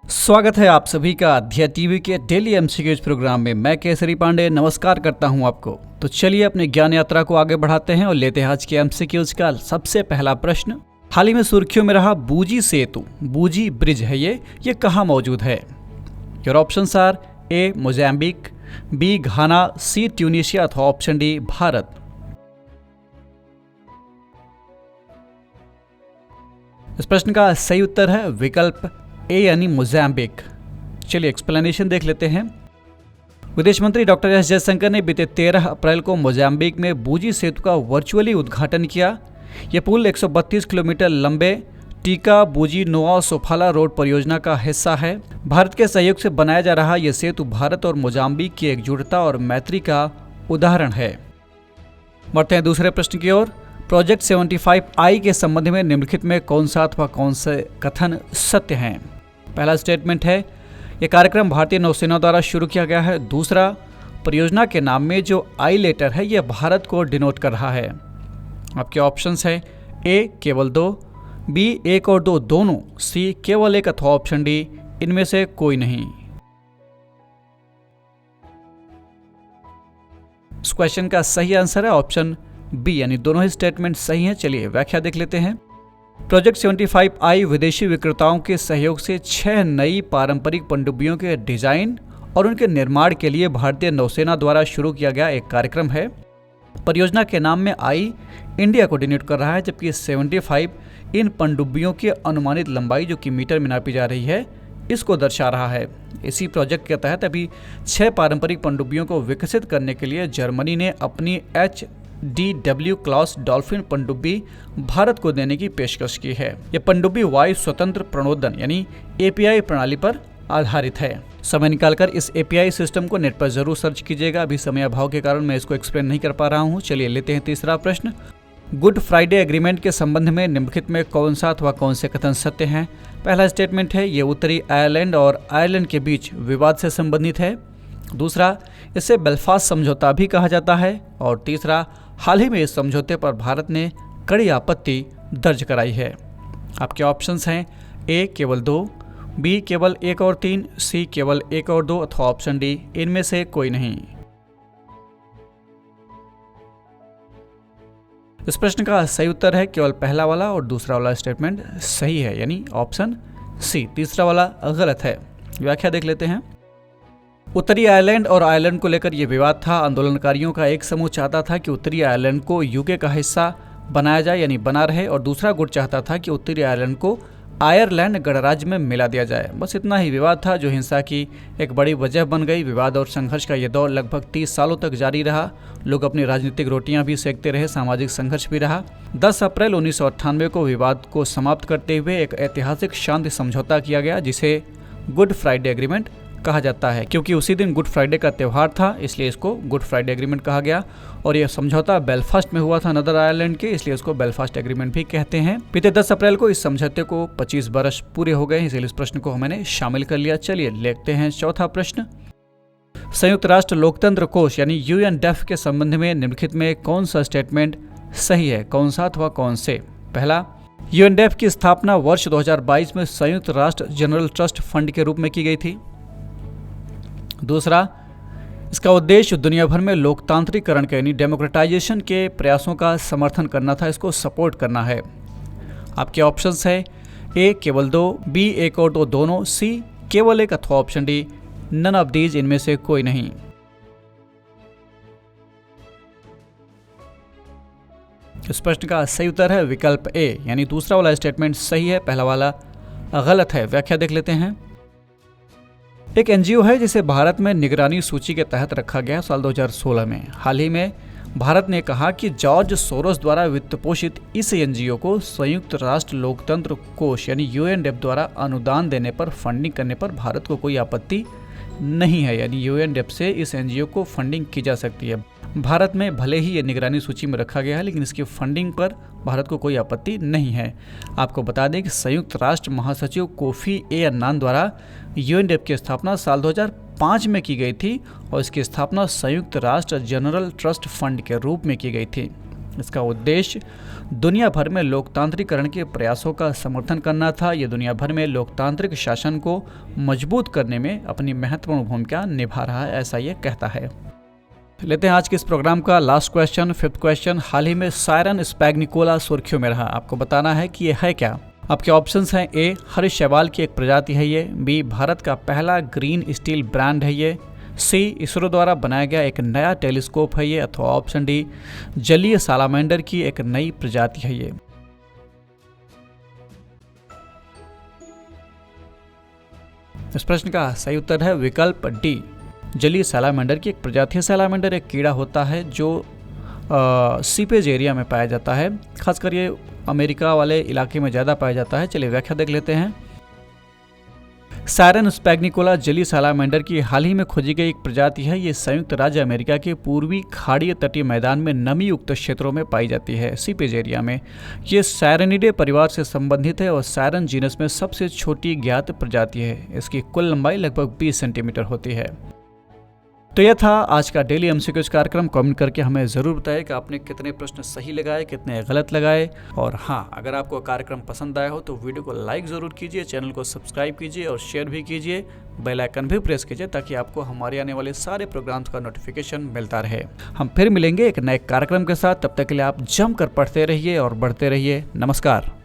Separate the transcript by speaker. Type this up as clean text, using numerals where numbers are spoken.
Speaker 1: स्वागत है आप सभी का अध्यय टीवी के डेली एमसीक्यूज प्रोग्राम में। मैं केसरी पांडे नमस्कार करता हूं आपको। तो चलिए अपनी ज्ञान यात्रा को आगे बढ़ाते हैं और लेते हैं आज के एमसीक्यूज का सबसे पहला प्रश्न। हाल ही में सुर्खियों में रहा बूजी सेतु, बूजी ब्रिज है ये कहाँ मौजूद है? Your options are A Mozambique, B Ghana, C Tunisia अथवा ऑप्शन डी भारत। इस प्रश्न का सही उत्तर है विकल्प ए यानी मोजाम्बिक। चलिए एक्सप्लेनेशन देख लेते हैं। विदेश मंत्री डॉक्टर एस जयशंकर ने बीते 13 अप्रैल को मोजाम्बिक में बूजी सेतु का वर्चुअली उद्घाटन किया। यह पुल 132 किलोमीटर लंबे टीका बूजी नोआ सोफाला रोड परियोजना का हिस्सा है। भारत के सहयोग से बनाया जा रहा यह सेतु भारत और मोजाम्बिक की एकजुटता और मैत्री का उदाहरण है। बढ़ते हैं दूसरे प्रश्न की ओर। प्रोजेक्ट 75I के संबंध में निम्नलिखित में कौन सा अथवा कौन से कथन सत्य हैं? पहला स्टेटमेंट है यह कार्यक्रम भारतीय नौसेना द्वारा शुरू किया गया है। दूसरा, परियोजना के नाम में जो आई लेटर है यह भारत को डिनोट कर रहा है। आपके ऑप्शंस है ए केवल 2, बी 1 और 2 दोनों, सी केवल 1 अथवा ऑप्शन डी इनमें से कोई नहीं। इस क्वेश्चन का सही आंसर है ऑप्शन बी यानी दोनों ही स्टेटमेंट सही हैं। चलिए व्याख्या देख लेते हैं। प्रोजेक्ट 75I विदेशी विक्रेताओं के सहयोग से 6 नई पारंपरिक पनडुब्बियों के डिजाइन और उनके निर्माण के लिए भारतीय नौसेना द्वारा शुरू किया गया एक कार्यक्रम है। परियोजना के नाम में आई इंडिया को डिनोट कर रहा है, जबकि 75 इन पनडुब्बियों की अनुमानित लंबाई जो कि मीटर में नापी जा रही है इसको दर्शा रहा है। इसी प्रोजेक्ट के तहत अभी 6 पारंपरिक पनडुब्बियों को विकसित करने के लिए जर्मनी ने अपनी HDW क्लास डॉल्फिन पनडुब्बी भारत को देने की पेशकश की है। यह पनडुब्बी वायु स्वतंत्र प्रणोदन यानी API प्रणाली पर आधारित है। समय निकालकर इस API सिस्टम को नेट पर जरूर सर्च कीजिएगा। अभी समय अभाव के कारण मैं इसको एक्सप्लेन नहीं कर पा रहा हूँ। चलिए लेते हैं तीसरा प्रश्न। गुड फ्राइडे एग्रीमेंट के संबंध में निम्नलिखित में कौन सा अथवा कौन से कथन सत्य हैं? पहला स्टेटमेंट है ये उत्तरी आयरलैंड और आयरलैंड के बीच विवाद से संबंधित है। दूसरा, इसे बेलफास्ट समझौता भी कहा जाता है। और तीसरा, हाल ही में इस समझौते पर भारत ने कड़ी आपत्ति दर्ज कराई है। आपके ऑप्शंस हैं ए केवल 2, बी केवल 1 और 3, सी केवल 1 और 2 अथवा ऑप्शन डी इनमें से कोई नहीं। इस प्रश्न का सही उत्तर है केवल पहला वाला और दूसरा वाला स्टेटमेंट सही है यानी ऑप्शन सी। तीसरा वाला गलत है। व्याख्या देख लेते हैं। उत्तरी आयरलैंड और आयरलैंड को लेकर यह विवाद था। आंदोलनकारियों का एक समूह चाहता था कि उत्तरी आयरलैंड को यूके का हिस्सा बनाया जाए यानी बना रहे, और दूसरा गुट चाहता था कि उत्तरी आयरलैंड को आयरलैंड गणराज्य में मिला दिया जाए। बस इतना ही विवाद था जो हिंसा की एक बड़ी वजह बन गई। विवाद और संघर्ष का यह दौर लगभग 30 सालों तक जारी रहा। लोग अपनी राजनीतिक रोटियां भी सेकते रहे, सामाजिक संघर्ष भी रहा। 10 अप्रैल 1998 को विवाद को समाप्त करते हुए एक ऐतिहासिक शांति समझौता किया गया जिसे गुड फ्राइडे एग्रीमेंट कहा जाता है। क्योंकि उसी दिन गुड फ्राइडे का त्यौहार था इसलिए इसको गुड फ्राइडे एग्रीमेंट कहा गया। और यह समझौता बेलफास्ट में हुआ था नदर आयरलैंड के, इसलिए इसको बेलफास्ट एग्रीमेंट भी कहते हैं। बीते 10 अप्रैल को इस समझौते को 25 वर्ष पूरे हो गए, इसलिए इस प्रश्न को मैंने शामिल कर लिया। चलिए देखते हैं चौथा प्रश्न। संयुक्त राष्ट्र लोकतंत्र कोष यानी UNDEF के संबंध में निम्नलिखित में कौन सा स्टेटमेंट सही है? कौन सा अथवा कौन से? पहला, UNDEF की स्थापना वर्ष 2022 में संयुक्त राष्ट्र जनरल ट्रस्ट फंड के रूप में की गई थी। दूसरा, इसका उद्देश्य दुनिया भर में लोकतांत्रिकरण के यानी डेमोक्रेटाइजेशन के प्रयासों का समर्थन करना था, इसको सपोर्ट करना है। आपके ऑप्शंस है ए केवल 2, बी 1 और 2 दोनों, सी केवल 1 अथवा option D none of these इनमें से कोई नहीं। इस प्रश्न का सही उत्तर है विकल्प ए यानी दूसरा वाला स्टेटमेंट सही है, पहला वाला गलत है। व्याख्या देख लेते हैं। एक NGO है जिसे भारत में निगरानी सूची के तहत रखा गया साल 2016 में। हाल ही में भारत ने कहा कि जॉर्ज सोरोस द्वारा वित्त पोषित इस NGO को संयुक्त राष्ट्र लोकतंत्र कोष यानी UNDEF द्वारा अनुदान देने पर, फंडिंग करने पर भारत को कोई आपत्ति नहीं है। यानी UNDEF से इस NGO को फंडिंग की जा सकती है। भारत में भले ही ये निगरानी सूची में रखा गया है लेकिन इसकी फंडिंग पर भारत को कोई आपत्ति नहीं है। आपको बता दें कि संयुक्त राष्ट्र महासचिव कोफी ए अन्नान द्वारा UNDEF की स्थापना साल 2005 में की गई थी और इसकी स्थापना संयुक्त राष्ट्र जनरल ट्रस्ट फंड के रूप में की गई थी। इसका उद्देश्य दुनिया भर में लोकतांत्रिकरण के प्रयासों का समर्थन करना था। ये दुनिया भर में लोकतांत्रिक शासन को मजबूत करने में अपनी महत्वपूर्ण भूमिका निभा रहा है, ऐसा ये कहता है। लेते हैं आज के इस प्रोग्राम का लास्ट क्वेश्चन, 5th क्वेश्चन। हाल ही में सायरन स्पैग्निकोला सुर्खियों में रहा। आपको बताना है कि ये है क्या। आपके ऑप्शंस हैं ए, हरे शैवाल की एक प्रजाति है ये, बी, भारत का पहला ग्रीन स्टील ब्रांड है ये, सी, इसरो द्वारा बनाया गया एक नया टेलीस्कोप है ये, अथवा ऑप्शन डी, जलीय सालामेंडर की एक नई प्रजाति है ये। इस प्रश्न का सही उत्तर है विकल्प डी, जलीय सैलामेंडर की एक प्रजाति है। सैलामेंडर एक कीड़ा होता है जो सीपेज एरिया में पाया जाता है, खासकर ये अमेरिका वाले इलाके में ज़्यादा पाया जाता है। चलिए व्याख्या देख लेते हैं। सायरन स्पैग्निकोला जलीय सैलामेंडर की हाल ही में खोजी गई एक प्रजाति है। ये संयुक्त राज्य अमेरिका के पूर्वी खाड़ीय तटीय मैदान में नमी युक्त क्षेत्रों में पाई जाती है, सीपेज एरिया में। ये सायरनिडे परिवार से संबंधित है और सायरन जीनस में सबसे छोटी ज्ञात प्रजाति है। इसकी कुल लंबाई लगभग 20 सेंटीमीटर होती है। तो यह था आज का डेली एमसीक्यूज कार्यक्रम। कमेंट करके हमें ज़रूर बताएं कि आपने कितने प्रश्न सही लगाए, कितने गलत लगाए। और हाँ, अगर आपको कार्यक्रम पसंद आया हो तो वीडियो को लाइक ज़रूर कीजिए, चैनल को सब्सक्राइब कीजिए और शेयर भी कीजिए। बेल आइकन भी प्रेस कीजिए ताकि आपको हमारे आने वाले सारे प्रोग्राम्स का नोटिफिकेशन मिलता रहे। हम फिर मिलेंगे एक नए कार्यक्रम के साथ। तब तक के लिए आप जमकर पढ़ते रहिए और बढ़ते रहिए। नमस्कार।